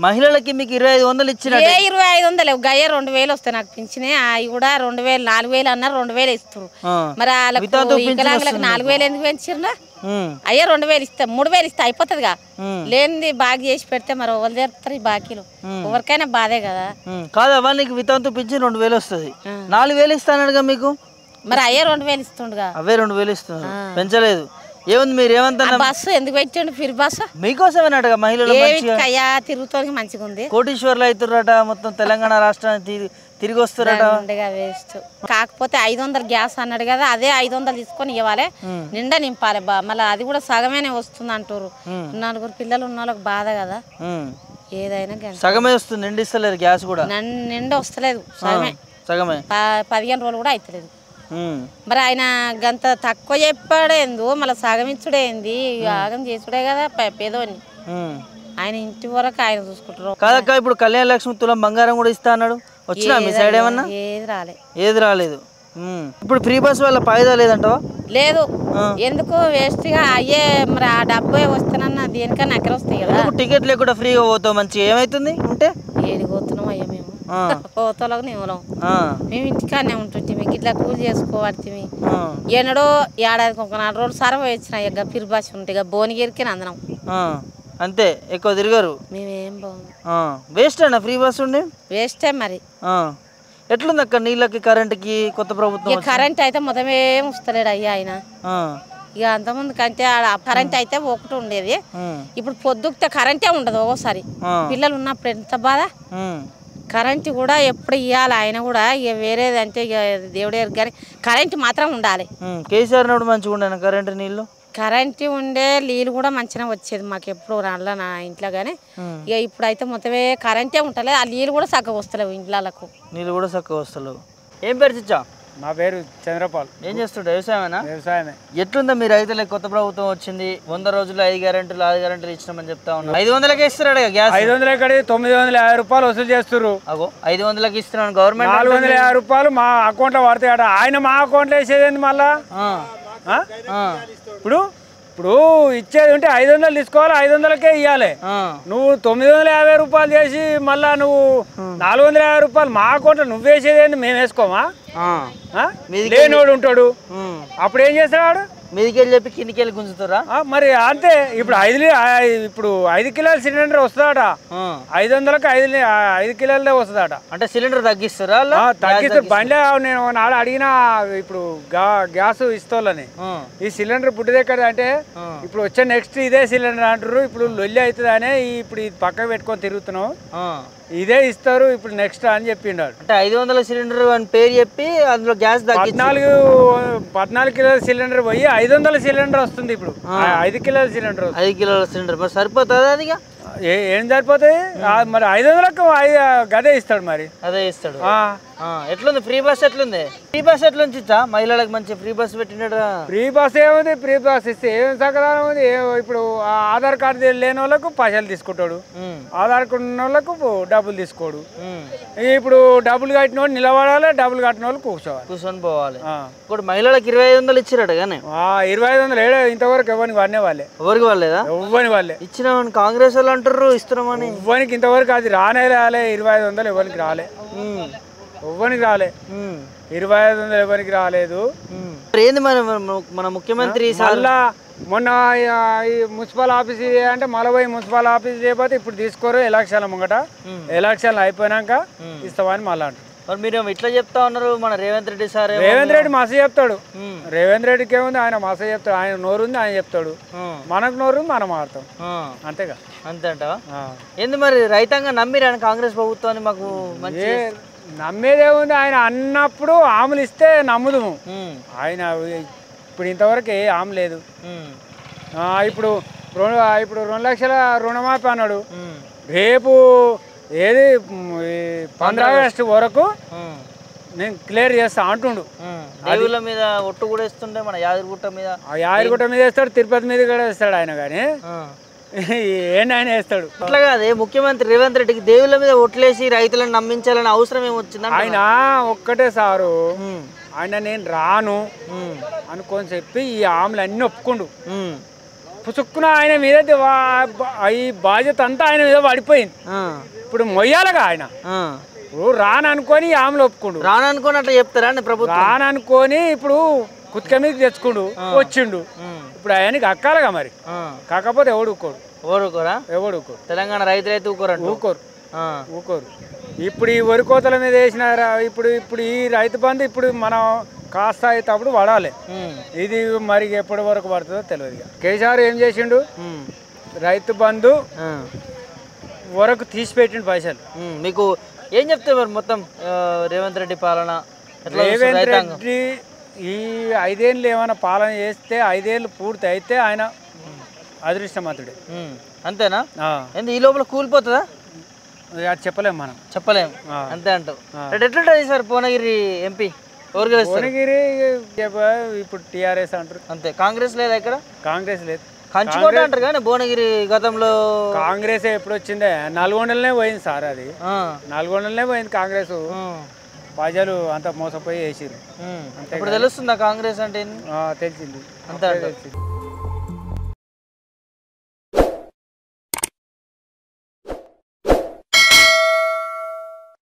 మహిళలకి మీకు 2500 ఇచ్చినా 2500 గయ్య 2000 వస్తాయి నాకు పింఛనే అవి కూడా 2000 4000 అన్నారు 2000 ఇస్తారు మరి వాళ్ళకు వికలాంగులకు 4000 ఎందుకు పెంచిర్రా అయ్యా 2000 ఇస్తా 3000 ఇస్తా అయిపోతుందిగా లేనిది బాగా చేసి పెడితే మరి ఎవరు జరుపుతారు ఈ బాకీలు ఎవరికైనా బాధే కదా కాదా నీకు వితంతు పింఛన్ 2000 వస్తుంది 4000 ఇస్తానడుగా మీకు మరి అయ్యే 2000 ఇస్తుండగా అవే 2000 ఇస్తున్నారు పెంచలేదు ఏముంది మీరు ఏమంటారు బస్సు ఎందుకు పెట్టండి ఫిర్ బస్సు మీకోసమేనట మహిళలు అయ్యా తిరుగుతానికి మంచిగా ఉంది కోటీశ్వర్లు అవుతుర్రట మొత్తం తెలంగాణ రాష్ట్రానికి తిరిగి వస్తారట వేస్ట్ కాకపోతే 500 గ్యాస్ అన్నాడు కదా అదే 500 తీసుకొని ఇవ్వాలి నిండా నింపాలి మళ్ళీ అది కూడా సగమేనే వస్తుంది అంటారు 4 పిల్లలు ఉన్న వాళ్ళకి బాధ కదా ఏదైనా సగమే వస్తుంది నిండి ఇస్తలేదు గ్యాస్ కూడా నిండా వస్తలేదు సగమే 15 రోజులు కూడా అవుతలేదు మరి ఆయన గంత తక్కువ చెప్పాడేందు మళ్ళీ సగం ఇచ్చుడేంది యాగం చేసుడే కదా పేదోని ఆయన ఇంటి వరకు ఆయన చూసుకుంటారు కాదక్క ఇప్పుడు కళ్యాణ లక్ష్మి తులం బంగారం కూడా ఇస్తా అన్నాడు వచ్చినా మీ సైడ్ ఏమన్నా ఏది రాలేదు ఇప్పుడు ఫ్రీ బస్ వల్ల ఫాయిదా లేదంటావా లేదు ఎందుకు వేస్ట్ గా అయ్యే మరి ఆ డబ్బు వస్తానన్నా దేనికన్నా అక్కడ వస్తాయి కదా టికెట్ లేకుండా ఫ్రీగా పోతావు మంచి ఏమైతుంది ఉంటే ఏడికి పోతున్నాం అయ్యా మేము పోతలకు నేవలం మేము ఇంటికాడనే ఉంటుంటే మీకు ఇట్లా కూలి చేసుకోబడితే ఎన్నడో ఏడాదికి ఒక 4 రోజులు సర్వ వచ్చినాయి ఇక ఫిర్ బస్ ఉంటే ఇక భువనగిరికి అందరం అంతే ఎక్కువ తిరగరు మేమేం బాగుంది వేస్ట్ అన్న ఫ్రీ బస్ ఉండి వేస్టే మరి ఎట్లుంది అక్క నీళ్ళకి కరెంట్కి కొత్త ప్రభుత్వం కరెంట్ అయితే మొత్తమే వస్తలేడు అయ్యా ఆయన ఇక అంతకుముందు కంటే కరెంట్ అయితే ఒకటి ఉండేది ఇప్పుడు పొద్దుకితే కరెంటే ఉండదు ఒక్కోసారి పిల్లలు ఉన్నప్పుడు ఎంత బాధ కరెంటు కూడా ఎప్పుడు ఇవ్వాలి ఆయన కూడా ఇక వేరేది అంటే ఇక దేవుడే కానీ కరెంటు మాత్రం ఉండాలి కేసీఆర్ నాడు మంచిగా ఉండే కరెంటు నీళ్ళు కరెంటు ఉండే నీళ్ళు కూడా మంచిగా వచ్చేది మాకు ఎప్పుడు రాళ్ళ నా ఇంట్లో కానీ ఇక ఇప్పుడైతే మొత్తమే కరెంటే ఉంటలేదు ఆ నీళ్ళు కూడా చక్కగా వస్తలేవు ఇంట్లకు నీళ్ళు కూడా చక్కగా వస్తలేవు ఏం పేరు చిచ్చా నా పేరు చంద్రపాల్ ఏం చేస్తుంటా వ్యవసాయమేనా వ్యవసాయమే ఎట్లుందా మీ రైతులకు కొత్త ప్రభుత్వం వచ్చింది 100 రోజులు 5 గ్యారెంటీలు 6 గ్యారెంటీలు ఇచ్చినామని చెప్తా ఉన్నారు 500కే ఇస్తున్నాడు గ్యాస్ 500 ఎక్కడి 950 రూపాయలు వసూలు చేస్తున్నారు అగో 500కి ఇస్తున్నాను గవర్నమెంట్ 450 రూపాయలు మా అకౌంట్లో పడతాయట ఆయన మా అకౌంట్లో వేసేది మళ్ళా ఇప్పుడు ఇచ్చేది ఉంటే 500 తీసుకోవాలి 500కే ఇవ్వాలి నువ్వు 950 రూపాయలు చేసి మళ్ళా నువ్వు 450 రూపాయలు మా అకౌంట్లో నువ్వు వేసేది ఏంది మేము వేసుకోమా లేనోడు ఉంటాడు అప్పుడు ఏం చేస్తాడు మీదికెళ్ళి చెప్పి కిందికెళ్ళి గుంజుతారా మరి అంతే ఇప్పుడు 5 కిలోల సిలిండర్ వస్తుందట 500కి 5 కిలోలే వస్తుందట అంటే సిలిండర్ తగ్గిస్తారా తగ్గిస్తారు బండి నేను నాడు అడిగిన ఇప్పుడు గ్యాస్ ఇస్తోళ్ళని ఈ సిలిండర్ పుట్టిదెక్కడ అంటే ఇప్పుడు వచ్చే నెక్స్ట్ ఇదే సిలిండర్ అంటారు ఇప్పుడు లొల్లి అవుతుంది అనే ఇప్పుడు ఇది పక్కకు పెట్టుకొని తిరుగుతున్నాం ఇదే ఇస్తారు ఇప్పుడు నెక్స్ట్ అని చెప్పిండు అంటే 500 సిలిండర్ అని పేరు చెప్పి అందులో గ్యాస్ 14 కిలోల సిలిండర్ పోయి 500 సిలిండర్ వస్తుంది ఇప్పుడు 5 కిలోల సిలిండర్ 5 కిలోల సిలిండర్ మరి సరిపోతుంది అది ఏం సరిపోతుంది మరి 500కు గదే ఇస్తాడు మరి అదే ఇస్తాడు ఎట్లుంది ఫ్రీ బస్ ఎట్లుంది ఫ్రీ బస్ ఎట్లుంది మహిళలకు మంచి ఫ్రీ బస్ పెట్టినాడు ఫ్రీ బస్ ఏముంది ఫ్రీ బస్ ఇస్తే ఏం సకదానం ఉంది ఇప్పుడు ఆధార్ కార్డు లేని వాళ్ళకు పైసలు తీసుకుంటాడు ఆధార్ కార్డు ఉన్న వాళ్ళకు డబ్బులు తీసుకోడు ఇప్పుడు డబ్బులు కట్టిన వాళ్ళు నిలబడాలి డబ్బులు కట్టిన వాళ్ళు కూర్చొని పోవాలి ఇప్పుడు మహిళలకు 2500 ఇచ్చిరట కానీ 2500 ఇంతవరకు ఎవరికి వాడినే వాళ్ళే ఎవరికి వాళ్ళేదా ఎవ్వని వాళ్ళే ఇచ్చిన కాంగ్రెస్ వాళ్ళు అంటారు ఇస్తున్నామని ఎవ్వనికి ఇంతవరకు అది రానే రాలే 2500 ఎవరికి రాలే ఎవ్వనికి రాలే 2500 ఎవరికి రాలేదు ఏంది మన ముఖ్యమంత్రి మొన్న మున్సిపల్ ఆఫీస్ అంటే మలబోయి మున్సిపల్ ఆఫీస్ చేయకపోతే ఇప్పుడు తీసుకోరు ఎలక్షన్ల ముంగట ఎలక్షన్లు అయిపోయినాక ఇస్తామని మళ్ళా అంటారు మరి మీరు ఇట్లా చెప్తా ఉన్నారు మన రేవంత్ రెడ్డి సార్ రేవంత్ రెడ్డి మస్తు చెప్తాడు రేవంత్ రెడ్డికి ఏముంది ఆయన మస్తు చెప్తాడు ఆయన నోరు ఉంది ఆయన చెప్తాడు మనకు నోరు మనం ఆడతాం అంతేగా అంతే అంటావా ఏంది మరి రైతాంగం నమ్మిరా కాంగ్రెస్ ప్రభుత్వాన్ని మాకు నమ్మేదేముంది ఆయన అన్నప్పుడు ఆములు ఇస్తే నమ్ముదుము ఆయన ఇప్పుడు ఇంతవరకు ఏ ఆమె లేదు ఇప్పుడు 2 లక్షల రుణమాఫీ అన్నాడు రేపు ఏది 15 ఆగస్టు వరకు నేను క్లియర్ చేస్తా అంటుండు దేవుళ్ళ మీద ఒట్టు కూడా ఇస్తుండే మన యాదగిరిగుట్ట మీద వేస్తాడు తిరుపతి మీద కూడా వేస్తాడు ఆయన కానీ ఏంటి ఆయన వేస్తాడు అట్లా కాదే ముఖ్యమంత్రి రేవంత్ రెడ్డికి దేవుళ్ళ మీద ఒట్లేసి రైతులను నమ్మించాలని అవసరం ఏమొచ్చింది ఆయన ఒక్కటే సారు ఆయన నేను రాను అనుకొని చెప్పి ఈ ఆమెలు అన్ని ఒప్పుకుండు పుసుక్కున ఆయన మీద ఈ బాధ్యత అంతా ఆయన మీద పడిపోయింది. ఇప్పుడు మొయ్యాలగా ఆయన ఇప్పుడు రాననుకొని ఆమెలు ఒప్పుకుండు. రాననుకొని అట్లా చెప్తారా అండి ప్రభుత్వం? రాననుకొని ఇప్పుడు కుత్క మీదకి తెచ్చుకుండు వచ్చిండు. ఇప్పుడు ఆయనకి అక్కాలగా మరి. కాకపోతే ఊరుకోరా? ఎవడు తెలంగాణ రైతులైతే ఊకోరు. ఇప్పుడు ఈ వరి కోతల మీద వేసిన ఇప్పుడు ఈ రైతు బంధు ఇప్పుడు మనం కాస్త అయితే అప్పుడు పడాలి. ఇది మరి ఎప్పటి వరకు పడుతుందో తెలియదు. కేసీఆర్ ఏం చేసిండు, రైతు బంధు వరకు తీసిపెట్టిండు పైసలు. మీకు ఏం చెప్తే మరి మొత్తం రేవంత్ రెడ్డి పాలన? రేవంత్ రెడ్డి ఈ 5 ఏళ్ళు ఏమైనా పాలన చేస్తే 5 ఏళ్ళు పూర్తి అయితే ఆయన అదృష్టమంతుడే. అంతేనా? ఈ లోపల కూలిపోతుందా? అది చెప్పలేము అంతే అంటావు. ఎట్లుంటుంది సార్ భువనగిరి ఎంపీ? భువనగిరి ఇప్పుడు టీఆర్ఎస్ అంటారు అంతే. కాంగ్రెస్ లేదా ఇక్కడ? కాంగ్రెస్ లేదు. కంచుకోట అంటారు కానీ భువనగిరి గతంలో కాంగ్రెస్ ఎప్పుడు వచ్చిందే? నల్గొండలనే పోయింది సార్. అది నల్గొండలనే పోయింది కాంగ్రెస్. ప్రజలు అంత మోసపోయి వేసిరు. ఇప్పుడు తెలుస్తుందా కాంగ్రెస్ అంటే? తెలిసింది. అంతే.